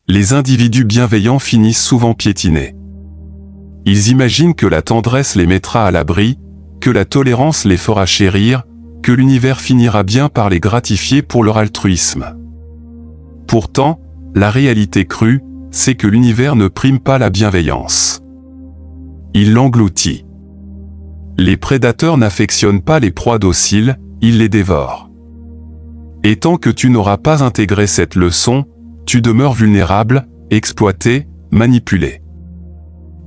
Les individus bienveillants finissent souvent piétinés. Ils imaginent que la tendresse les mettra à l'abri, que la tolérance les fera chérir, que l'univers finira bien par les gratifier pour leur altruisme. Pourtant, la réalité crue, c'est que l'univers ne prime pas la bienveillance. Il l'engloutit. Les prédateurs n'affectionnent pas les proies dociles, ils les dévorent. Et tant que tu n'auras pas intégré cette leçon, tu demeures vulnérable, exploité, manipulé.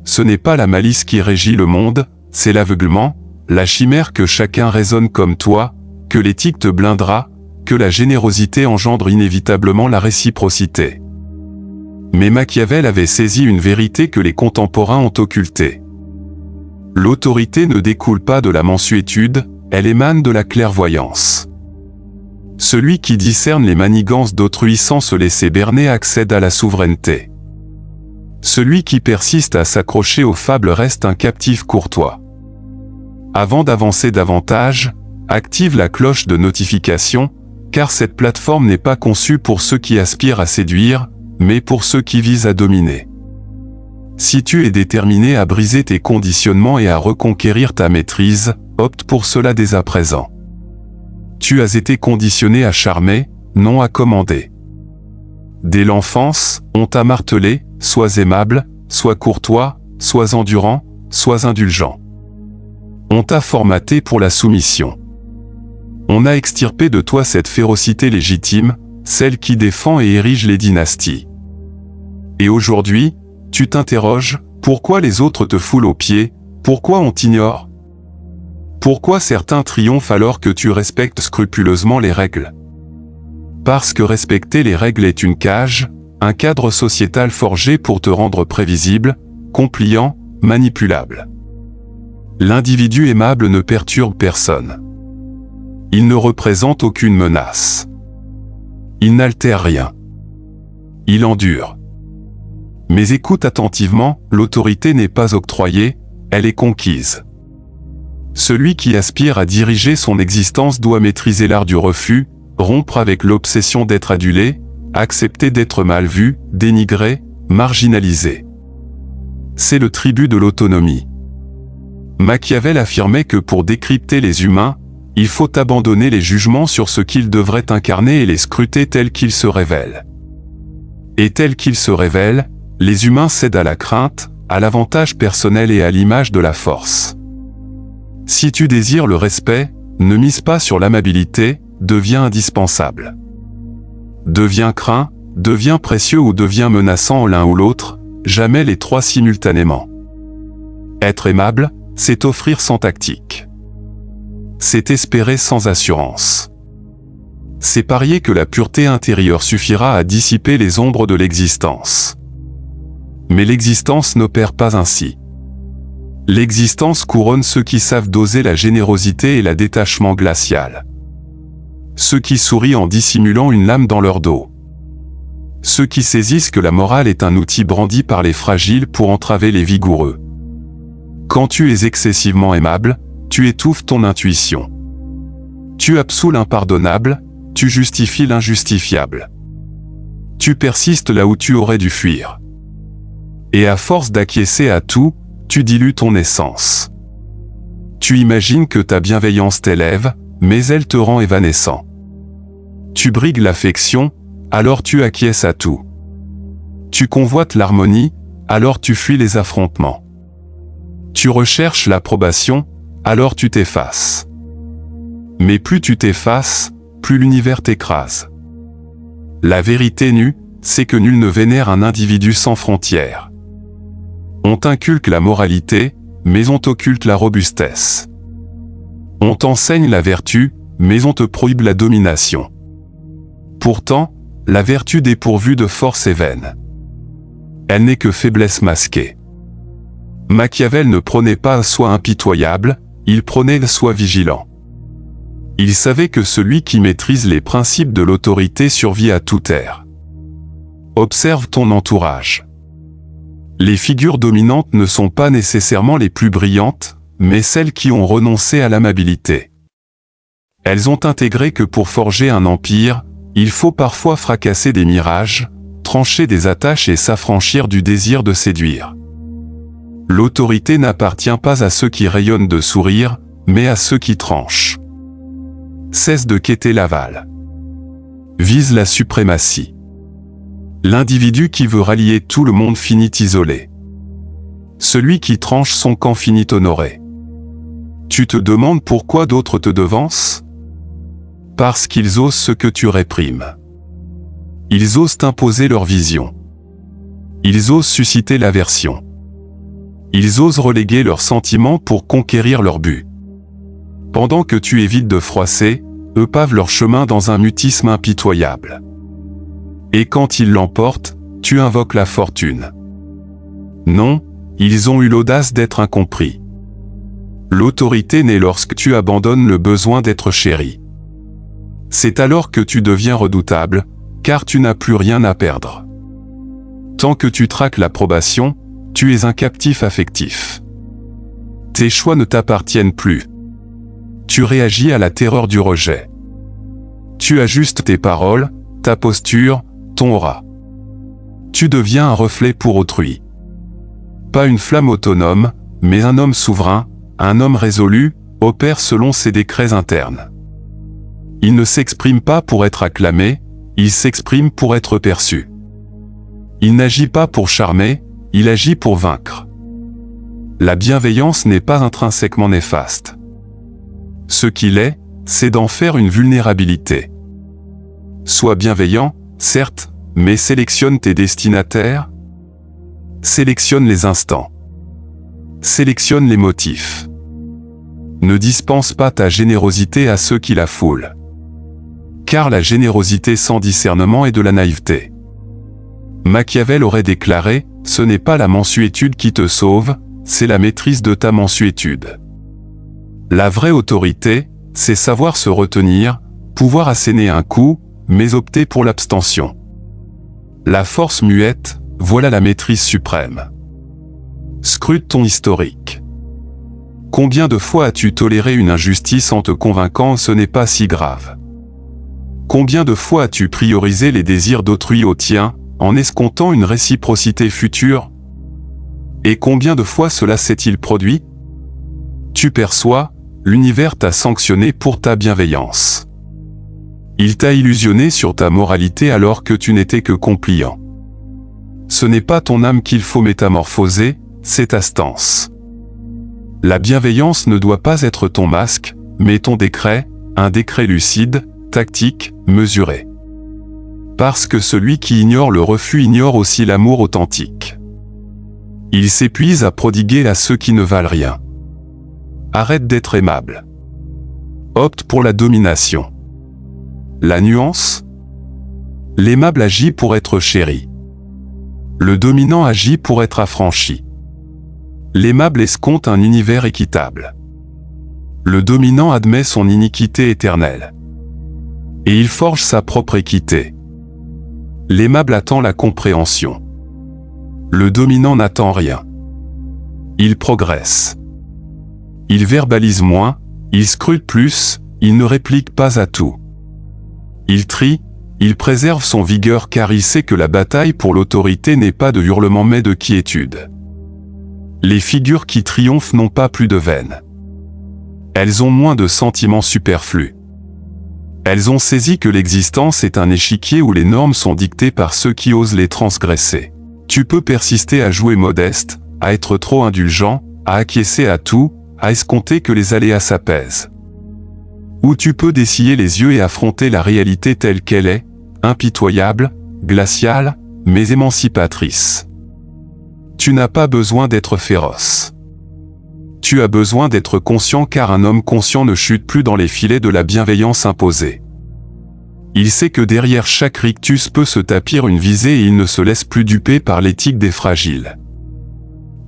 Ce n'est pas la malice qui régit le monde, c'est l'aveuglement, la chimère que chacun raisonne comme toi, que l'éthique te blindera, que la générosité engendre inévitablement la réciprocité. Mais Machiavel avait saisi une vérité que les contemporains ont occultée. L'autorité ne découle pas de la mansuétude, elle émane de la clairvoyance. Celui qui discerne les manigances d'autrui sans se laisser berner accède à la souveraineté. Celui qui persiste à s'accrocher aux fables reste un captif courtois. Avant d'avancer davantage, active la cloche de notification, car cette plateforme n'est pas conçue pour ceux qui aspirent à séduire, mais pour ceux qui visent à dominer. Si tu es déterminé à briser tes conditionnements et à reconquérir ta maîtrise, opte pour cela dès à présent. Tu as été conditionné à charmer, non à commander. Dès l'enfance, on t'a martelé, sois aimable, sois courtois, sois endurant, sois indulgent. On t'a formaté pour la soumission. On a extirpé de toi cette férocité légitime, celle qui défend et érige les dynasties. Et aujourd'hui, tu t'interroges, pourquoi les autres te foulent aux pieds, pourquoi on t'ignore? Pourquoi certains triomphent alors que tu respectes scrupuleusement les règles? Parce que respecter les règles est une cage, un cadre sociétal forgé pour te rendre prévisible, compliant, manipulable. L'individu aimable ne perturbe personne. Il ne représente aucune menace. Il n'altère rien. Il endure. Mais écoute attentivement, l'autorité n'est pas octroyée, elle est conquise. Celui qui aspire à diriger son existence doit maîtriser l'art du refus, rompre avec l'obsession d'être adulé, accepter d'être mal vu, dénigré, marginalisé. C'est le tribut de l'autonomie. Machiavel affirmait que pour décrypter les humains, il faut abandonner les jugements sur ce qu'ils devraient incarner et les scruter tels qu'ils se révèlent. Et tels qu'ils se révèlent, les humains cèdent à la crainte, à l'avantage personnel et à l'image de la force. Si tu désires le respect, ne mise pas sur l'amabilité, deviens indispensable. Deviens craint, deviens précieux ou deviens menaçant l'un ou l'autre, jamais les trois simultanément. Être aimable, c'est offrir sans tactique. C'est espérer sans assurance. C'est parier que la pureté intérieure suffira à dissiper les ombres de l'existence. Mais l'existence n'opère pas ainsi. L'existence couronne ceux qui savent doser la générosité et le détachement glacial. Ceux qui sourient en dissimulant une lame dans leur dos. Ceux qui saisissent que la morale est un outil brandi par les fragiles pour entraver les vigoureux. Quand tu es excessivement aimable, tu étouffes ton intuition. Tu absous l'impardonnable, tu justifies l'injustifiable. Tu persistes là où tu aurais dû fuir. Et à force d'acquiescer à tout, tu dilues ton essence. Tu imagines que ta bienveillance t'élève, mais elle te rend évanescent. Tu brigues l'affection, alors tu acquiesces à tout. Tu convoites l'harmonie, alors tu fuis les affrontements. Tu recherches l'approbation, alors tu t'effaces. Mais plus tu t'effaces, plus l'univers t'écrase. La vérité nue, c'est que nul ne vénère un individu sans frontières. On t'inculque la moralité, mais on t'occulte la robustesse. On t'enseigne la vertu, mais on te prohibe la domination. Pourtant, la vertu dépourvue de force est vaine. Elle n'est que faiblesse masquée. Machiavel ne prônait pas sois impitoyable, il prônait sois vigilant. Il savait que celui qui maîtrise les principes de l'autorité survit à toute ère. Observe ton entourage. Les figures dominantes ne sont pas nécessairement les plus brillantes, mais celles qui ont renoncé à l'amabilité. Elles ont intégré que pour forger un empire, il faut parfois fracasser des mirages, trancher des attaches et s'affranchir du désir de séduire. L'autorité n'appartient pas à ceux qui rayonnent de sourire, mais à ceux qui tranchent. Cesse de quêter l'aval. Vise la suprématie. L'individu qui veut rallier tout le monde finit isolé. Celui qui tranche son camp finit honoré. Tu te demandes pourquoi d'autres te devancent? Parce qu'ils osent ce que tu réprimes. Ils osent imposer leur vision. Ils osent susciter l'aversion. Ils osent reléguer leurs sentiments pour conquérir leur but. Pendant que tu évites de froisser, eux pavent leur chemin dans un mutisme impitoyable. Et quand ils l'emportent, tu invoques la fortune. Non, ils ont eu l'audace d'être incompris. L'autorité naît lorsque tu abandonnes le besoin d'être chéri. C'est alors que tu deviens redoutable, car tu n'as plus rien à perdre. Tant que tu traques l'approbation, tu es un captif affectif. Tes choix ne t'appartiennent plus. Tu réagis à la terreur du rejet. Tu ajustes tes paroles, ta posture, ton aura. Tu deviens un reflet pour autrui. Pas une flamme autonome, mais un homme souverain, un homme résolu, opère selon ses décrets internes. Il ne s'exprime pas pour être acclamé, il s'exprime pour être perçu. Il n'agit pas pour charmer, il agit pour vaincre. La bienveillance n'est pas intrinsèquement néfaste. Ce qu'il est, c'est d'en faire une vulnérabilité. Sois bienveillant, certes, mais sélectionne tes destinataires. Sélectionne les instants. Sélectionne les motifs. Ne dispense pas ta générosité à ceux qui la foulent. Car la générosité sans discernement est de la naïveté. Machiavel aurait déclaré, ce n'est pas la mansuétude qui te sauve, c'est la maîtrise de ta mansuétude. La vraie autorité, c'est savoir se retenir, pouvoir asséner un coup, mais opter pour l'abstention. La force muette, voilà la maîtrise suprême. Scrute ton historique. Combien de fois as-tu toléré une injustice en te convainquant que ce n'est pas si grave? Combien de fois as-tu priorisé les désirs d'autrui aux tiens, en escomptant une réciprocité future? Et combien de fois cela s'est-il produit? Tu perçois, l'univers t'a sanctionné pour ta bienveillance. Il t'a illusionné sur ta moralité alors que tu n'étais que compliant. Ce n'est pas ton âme qu'il faut métamorphoser, c'est ta stance. La bienveillance ne doit pas être ton masque, mais ton décret, un décret lucide, tactique, mesuré. Parce que celui qui ignore le refus ignore aussi l'amour authentique. Il s'épuise à prodiguer à ceux qui ne valent rien. Arrête d'être aimable. Opte pour la domination. La nuance? L'aimable agit pour être chéri. Le dominant agit pour être affranchi. L'aimable escompte un univers équitable. Le dominant admet son iniquité éternelle. Et il forge sa propre équité. L'aimable attend la compréhension. Le dominant n'attend rien. Il progresse. Il verbalise moins, il scrute plus, il ne réplique pas à tout. Il trie, il préserve son vigueur car il sait que la bataille pour l'autorité n'est pas de hurlement mais de quiétude. Les figures qui triomphent n'ont pas plus de veine. Elles ont moins de sentiments superflus. Elles ont saisi que l'existence est un échiquier où les normes sont dictées par ceux qui osent les transgresser. Tu peux persister à jouer modeste, à être trop indulgent, à acquiescer à tout, à escompter que les aléas s'apaisent. Ou tu peux dessiller les yeux et affronter la réalité telle qu'elle est, impitoyable, glaciale, mais émancipatrice. Tu n'as pas besoin d'être féroce. Tu as besoin d'être conscient car un homme conscient ne chute plus dans les filets de la bienveillance imposée. Il sait que derrière chaque rictus peut se tapir une visée et il ne se laisse plus duper par l'éthique des fragiles.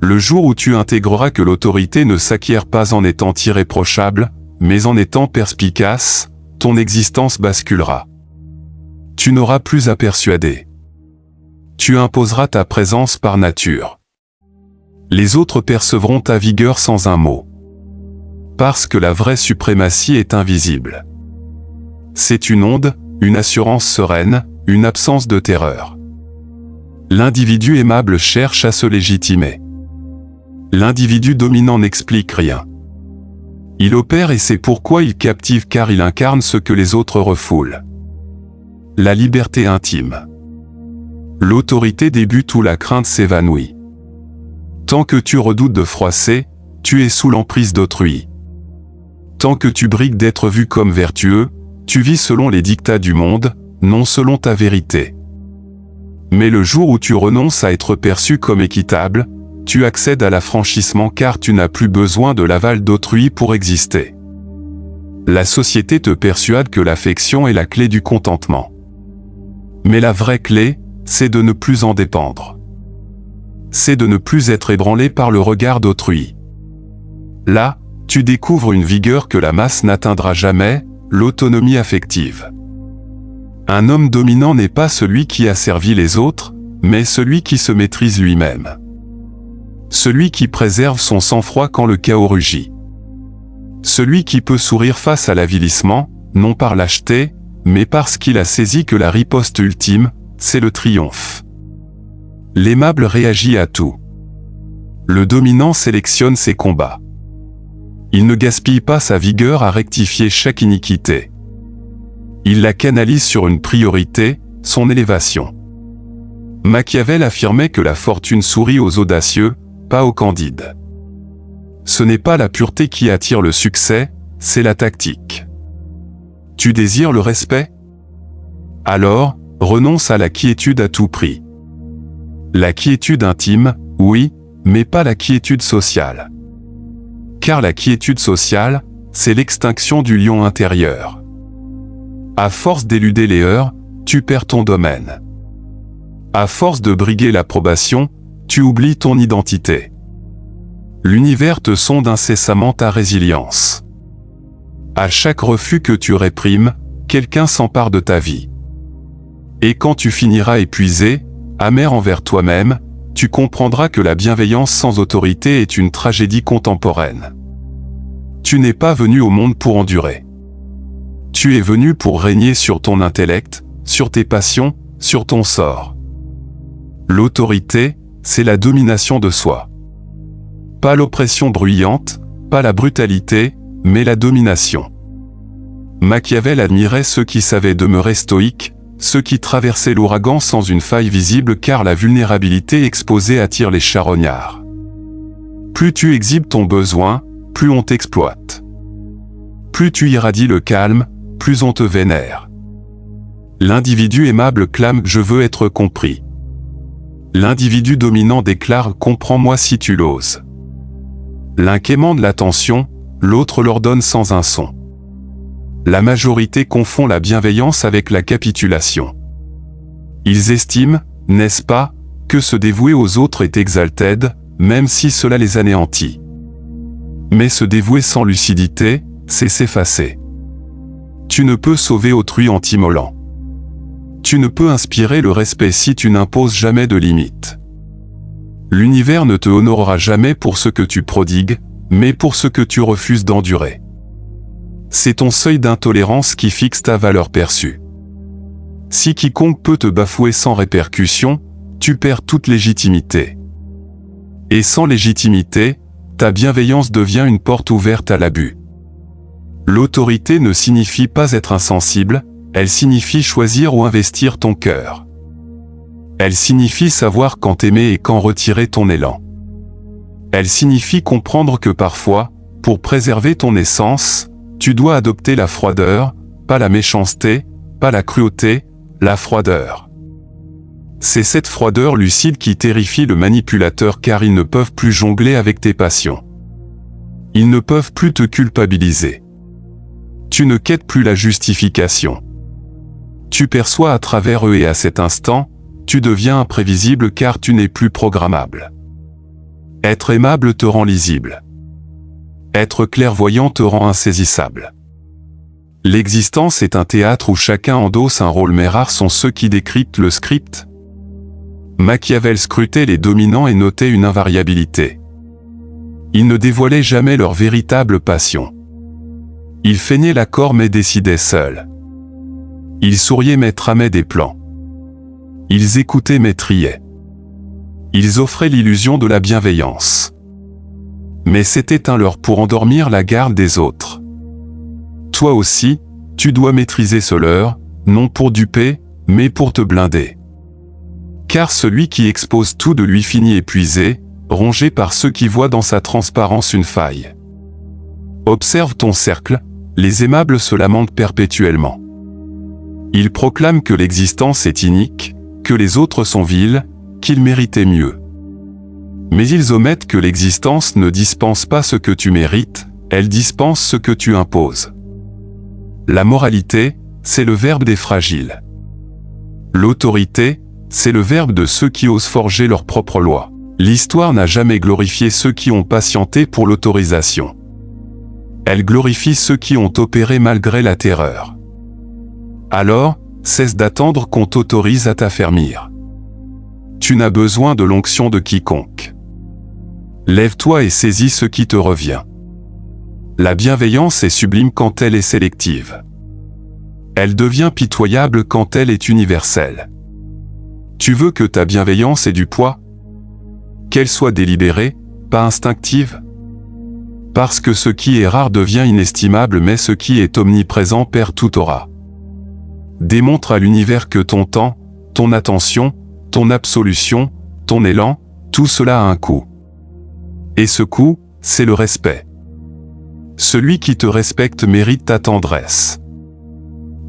Le jour où tu intégreras que l'autorité ne s'acquiert pas en étant irréprochable, mais en étant perspicace, ton existence basculera. Tu n'auras plus à persuader. Tu imposeras ta présence par nature. Les autres percevront ta vigueur sans un mot. Parce que la vraie suprématie est invisible. C'est une onde, une assurance sereine, une absence de terreur. L'individu aimable cherche à se légitimer. L'individu dominant n'explique rien. Il opère et c'est pourquoi il captive car il incarne ce que les autres refoulent. La liberté intime. L'autorité débute où la crainte s'évanouit. Tant que tu redoutes de froisser, tu es sous l'emprise d'autrui. Tant que tu brigues d'être vu comme vertueux, tu vis selon les dictats du monde, non selon ta vérité. Mais le jour où tu renonces à être perçu comme équitable, tu accèdes à l'affranchissement car tu n'as plus besoin de l'aval d'autrui pour exister. La société te persuade que l'affection est la clé du contentement. Mais la vraie clé, c'est de ne plus en dépendre. C'est de ne plus être ébranlé par le regard d'autrui. Là, tu découvres une vigueur que la masse n'atteindra jamais, l'autonomie affective. Un homme dominant n'est pas celui qui asservit les autres, mais celui qui se maîtrise lui-même. Celui qui préserve son sang-froid quand le chaos rugit. Celui qui peut sourire face à l'avilissement, non par lâcheté, mais parce qu'il a saisi que la riposte ultime, c'est le triomphe. L'aimable réagit à tout. Le dominant sélectionne ses combats. Il ne gaspille pas sa vigueur à rectifier chaque iniquité. Il la canalise sur une priorité, son élévation. Machiavel affirmait que la fortune sourit aux audacieux, pas aux candides. Ce n'est pas la pureté qui attire le succès, c'est la tactique. Tu désires le respect? Alors, renonce à la quiétude à tout prix. La quiétude intime, oui, mais pas la quiétude sociale. Car la quiétude sociale, c'est l'extinction du lion intérieur. À force d'éluder les heurts, tu perds ton domaine. À force de briguer l'approbation, tu oublies ton identité. L'univers te sonde incessamment ta résilience. À chaque refus que tu réprimes, quelqu'un s'empare de ta vie. Et quand tu finiras épuisé, amer envers toi-même, tu comprendras que la bienveillance sans autorité est une tragédie contemporaine. Tu n'es pas venu au monde pour endurer. Tu es venu pour régner sur ton intellect, sur tes passions, sur ton sort. L'autorité, c'est la domination de soi. Pas l'oppression bruyante, pas la brutalité, mais la domination. Machiavel admirait ceux qui savaient demeurer stoïques, ceux qui traversaient l'ouragan sans une faille visible car la vulnérabilité exposée attire les charognards. Plus tu exhibes ton besoin, plus on t'exploite. Plus tu irradies le calme, plus on te vénère. L'individu aimable clame « Je veux être compris ». L'individu dominant déclare « Comprends-moi si tu l'oses ». L'un quémande l'attention, l'autre l'ordonne sans un son. La majorité confond la bienveillance avec la capitulation. Ils estiment, n'est-ce pas, que se dévouer aux autres est exalted, même si cela les anéantit. Mais se dévouer sans lucidité, c'est s'effacer. Tu ne peux sauver autrui en t'immolant. Tu ne peux inspirer le respect si tu n'imposes jamais de limites. L'univers ne te honorera jamais pour ce que tu prodigues, mais pour ce que tu refuses d'endurer. C'est ton seuil d'intolérance qui fixe ta valeur perçue. Si quiconque peut te bafouer sans répercussion, tu perds toute légitimité. Et sans légitimité, ta bienveillance devient une porte ouverte à l'abus. L'autorité ne signifie pas être insensible, elle signifie choisir ou investir ton cœur. Elle signifie savoir quand aimer et quand retirer ton élan. Elle signifie comprendre que parfois, pour préserver ton essence, tu dois adopter la froideur, pas la méchanceté, pas la cruauté, la froideur. C'est cette froideur lucide qui terrifie le manipulateur car ils ne peuvent plus jongler avec tes passions. Ils ne peuvent plus te culpabiliser. Tu ne quêtes plus la justification. Tu perçois à travers eux et à cet instant, tu deviens imprévisible car tu n'es plus programmable. Être aimable te rend lisible. Être clairvoyant te rend insaisissable. L'existence est un théâtre où chacun endosse un rôle mais rares sont ceux qui décryptent le script. Machiavel scrutait les dominants et notait une invariabilité. Ils ne dévoilaient jamais leur véritable passion. Ils feignaient l'accord mais décidaient seuls. Ils souriaient mais tramaient des plans. Ils écoutaient mais triaient. Ils offraient l'illusion de la bienveillance. Mais c'était un leurre pour endormir la garde des autres. Toi aussi, tu dois maîtriser ce leurre, non pour duper, mais pour te blinder. Car celui qui expose tout de lui finit épuisé, rongé par ceux qui voient dans sa transparence une faille. Observe ton cercle, les aimables se lamentent perpétuellement. Ils proclament que l'existence est inique, que les autres sont vils, qu'ils méritaient mieux. Mais ils omettent que l'existence ne dispense pas ce que tu mérites, elle dispense ce que tu imposes. La moralité, c'est le verbe des fragiles. L'autorité, c'est le verbe de ceux qui osent forger leur propre loi. L'histoire n'a jamais glorifié ceux qui ont patienté pour l'autorisation. Elle glorifie ceux qui ont opéré malgré la terreur. Alors, cesse d'attendre qu'on t'autorise à t'affermir. Tu n'as besoin de l'onction de quiconque. Lève-toi et saisis ce qui te revient. La bienveillance est sublime quand elle est sélective. Elle devient pitoyable quand elle est universelle. Tu veux que ta bienveillance ait du poids? Qu'elle soit délibérée, pas instinctive? Parce que ce qui est rare devient inestimable, mais ce qui est omniprésent perd toute aura. Démontre à l'univers que ton temps, ton attention, ton absolution, ton élan, tout cela a un coût. Et ce coût, c'est le respect. Celui qui te respecte mérite ta tendresse.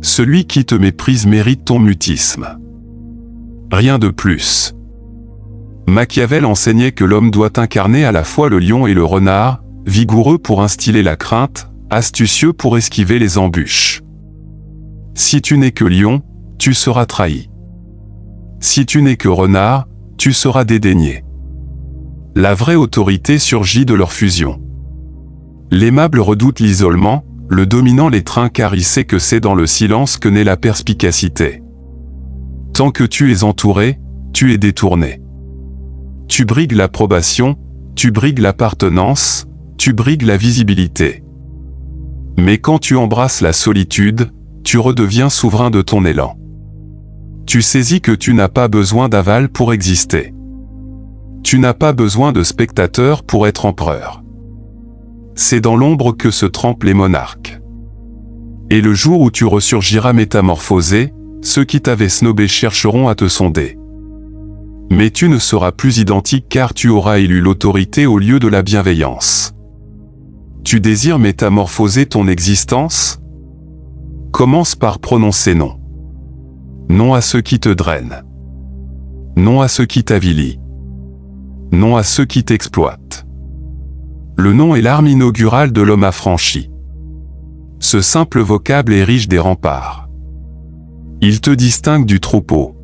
Celui qui te méprise mérite ton mutisme. Rien de plus. Machiavel enseignait que l'homme doit incarner à la fois le lion et le renard, vigoureux pour instiller la crainte, astucieux pour esquiver les embûches. Si tu n'es que lion, tu seras trahi. Si tu n'es que renard, tu seras dédaigné. La vraie autorité surgit de leur fusion. L'aimable redoute l'isolement, le dominant l'étreint car il sait que c'est dans le silence que naît la perspicacité. Tant que tu es entouré, tu es détourné. Tu brigues l'approbation, tu brigues l'appartenance, tu brigues la visibilité. Mais quand tu embrasses la solitude, tu redeviens souverain de ton élan. Tu saisis que tu n'as pas besoin d'aval pour exister. Tu n'as pas besoin de spectateurs pour être empereur. C'est dans l'ombre que se trempent les monarques. Et le jour où tu ressurgiras métamorphosé, ceux qui t'avaient snobé chercheront à te sonder. Mais tu ne seras plus identique car tu auras élu l'autorité au lieu de la bienveillance. Tu désires métamorphoser ton existence? Commence par prononcer non. Non à ceux qui te drainent. Non à ceux qui t'avilient. Non à ceux qui t'exploitent. Le non est l'arme inaugurale de l'homme affranchi. Ce simple vocable érige des remparts. Il te distingue du troupeau.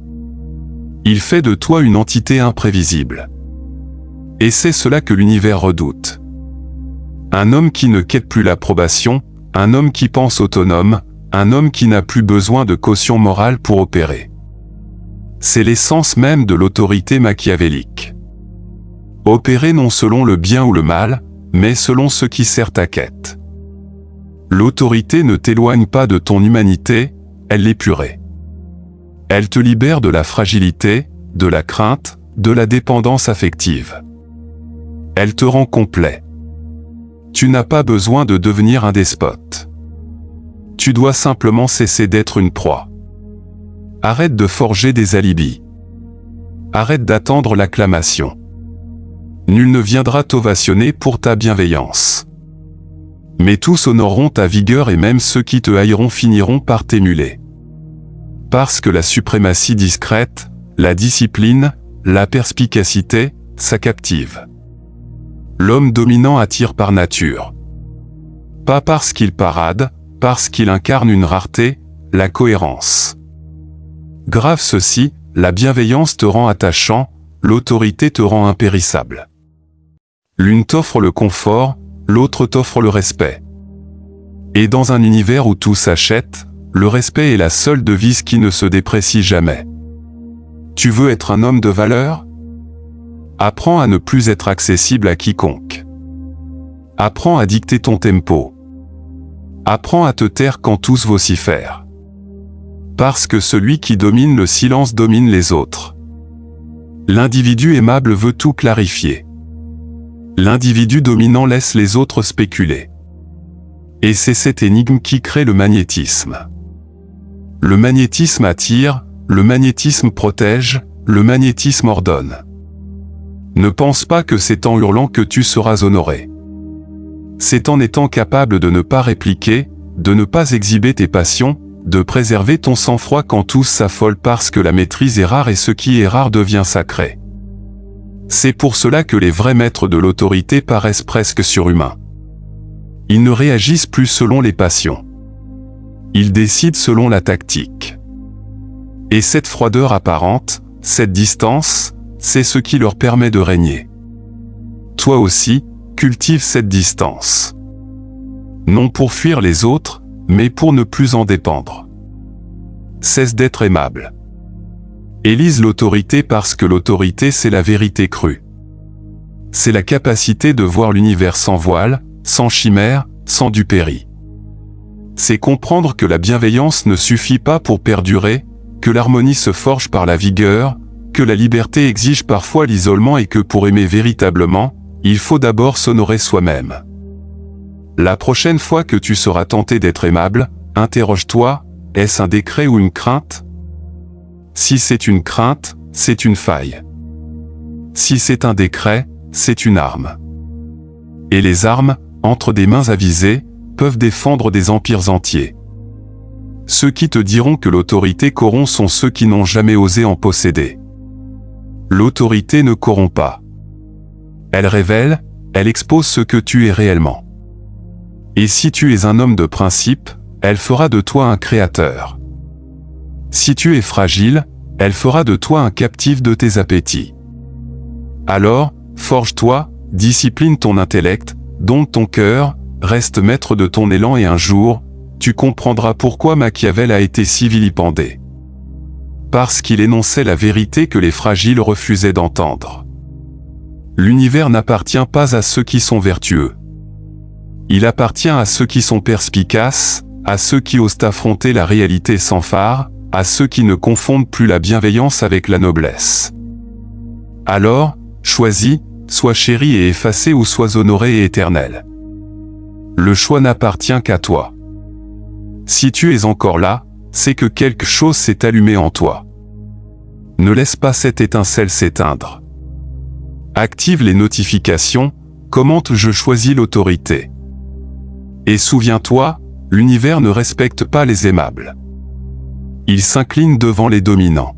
Il fait de toi une entité imprévisible. Et c'est cela que l'univers redoute. Un homme qui ne quête plus l'approbation, un homme qui pense autonome, un homme qui n'a plus besoin de caution morale pour opérer. C'est l'essence même de l'autorité machiavélique. Opérer non selon le bien ou le mal, mais selon ce qui sert ta quête. L'autorité ne t'éloigne pas de ton humanité, elle l'épure. Elle te libère de la fragilité, de la crainte, de la dépendance affective. Elle te rend complet. Tu n'as pas besoin de devenir un despote. Tu dois simplement cesser d'être une proie. Arrête de forger des alibis. Arrête d'attendre l'acclamation. Nul ne viendra t'ovationner pour ta bienveillance. Mais tous honoreront ta vigueur et même ceux qui te haïront finiront par t'émuler. Parce que la suprématie discrète, la discipline, la perspicacité, ça captive. L'homme dominant attire par nature. Pas parce qu'il parade, parce qu'il incarne une rareté, la cohérence. Grave ceci, la bienveillance te rend attachant, l'autorité te rend impérissable. L'une t'offre le confort, l'autre t'offre le respect. Et dans un univers où tout s'achète, le respect est la seule devise qui ne se déprécie jamais. Tu veux être un homme de valeur? Apprends à ne plus être accessible à quiconque. Apprends à dicter ton tempo. Apprends à te taire quand tous vocifèrent. Parce que celui qui domine le silence domine les autres. L'individu aimable veut tout clarifier. L'individu dominant laisse les autres spéculer. Et c'est cette énigme qui crée le magnétisme. Le magnétisme attire, le magnétisme protège, le magnétisme ordonne. Ne pense pas que c'est en hurlant que tu seras honoré. C'est en étant capable de ne pas répliquer, de ne pas exhiber tes passions, de préserver ton sang-froid quand tous s'affolent parce que la maîtrise est rare et ce qui est rare devient sacré. C'est pour cela que les vrais maîtres de l'autorité paraissent presque surhumains. Ils ne réagissent plus selon les passions. Ils décident selon la tactique. Et cette froideur apparente, cette distance, c'est ce qui leur permet de régner. Toi aussi, cultive cette distance. Non pour fuir les autres, mais pour ne plus en dépendre. Cesse d'être aimable. Élise l'autorité parce que l'autorité c'est la vérité crue. C'est la capacité de voir l'univers sans voile, sans chimère, sans duperie. C'est comprendre que la bienveillance ne suffit pas pour perdurer, que l'harmonie se forge par la vigueur, que la liberté exige parfois l'isolement et que pour aimer véritablement, il faut d'abord s'honorer soi-même. La prochaine fois que tu seras tenté d'être aimable, interroge-toi, est-ce un décret ou une crainte? Si c'est une crainte, c'est une faille. Si c'est un décret, c'est une arme. Et les armes, entre des mains avisées, peuvent défendre des empires entiers. Ceux qui te diront que l'autorité corrompt sont ceux qui n'ont jamais osé en posséder. L'autorité ne corrompt pas. Elle révèle, elle expose ce que tu es réellement. Et si tu es un homme de principe, elle fera de toi un créateur. Si tu es fragile, elle fera de toi un captif de tes appétits. Alors, forge-toi, discipline ton intellect, dompte ton cœur, reste maître de ton élan et un jour, tu comprendras pourquoi Machiavel a été si vilipendé. Parce qu'il énonçait la vérité que les fragiles refusaient d'entendre. L'univers n'appartient pas à ceux qui sont vertueux. Il appartient à ceux qui sont perspicaces, à ceux qui osent affronter la réalité sans phare, à ceux qui ne confondent plus la bienveillance avec la noblesse. Alors, choisis, sois chéri et effacé ou sois honoré et éternel. Le choix n'appartient qu'à toi. Si tu es encore là, c'est que quelque chose s'est allumé en toi. Ne laisse pas cette étincelle s'éteindre. Active les notifications, commente Je choisis l'autorité. Et souviens-toi, l'univers ne respecte pas les aimables. Il s'incline devant les dominants.